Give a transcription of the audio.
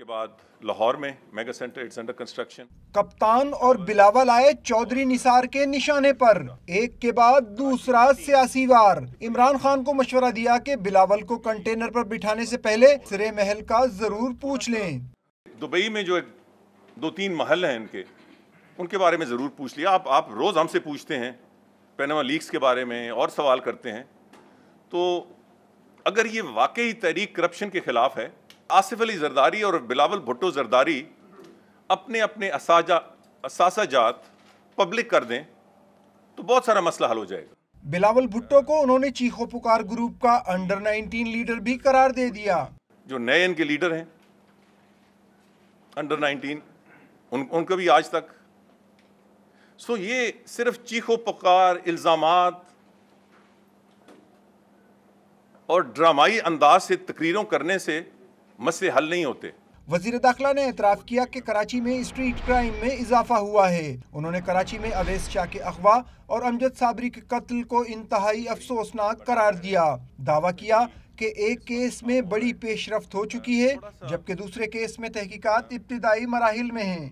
के बाद लाहौर में mega centre it's under construction. कप्तान और बिलावल आए चौधरी निसार के निशाने पर, एक के बाद दूसरा सियासी वार। इमरान खान को मशवरा दिया कि बिलावल को कंटेनर पर बिठाने से पहले सिरे महल का जरूर पूछ लें। दुबई में जो 2-3 महल हैं उनके बारे में जरूर पूछ लिया। आप रोज हमसे पूछते हैं पैनामा लीक्स के बारे में और सवाल करते हैं, तो अगर ये वाकई तहरीक करप्शन के खिलाफ है, आसिफ अली जरदारी और बिलावल भुट्टो जरदारी अपने अपने असाजात पब्लिक कर दें तो बहुत सारा मसला हल हो जाएगा। बिलावल भुट्टो को उन्होंने चीखो पुकार ग्रुप का अंडर 19 लीडर भी करार दे दिया। जो नए इनके लीडर हैं अंडर 19, उनको भी आज तक ये सिर्फ चीखो पुकार, इल्जामात और ड्रामाई अंदाज से तकरीरों करने से मसले हल नहीं होते। वजीर दाखिला ने एतराफ़ किया कि कराची में स्ट्रीट क्राइम में इजाफा हुआ है। उन्होंने कराची में अवैस शाह के अगवा और अमजद साबरी के कत्ल को इंतहाई अफसोसनाक करार दिया। दावा किया कि एक केस में बड़ी पेशरफ्त हो चुकी है, जबकि दूसरे केस में तहकीकात इब्तिदाई मराहिल में हैं।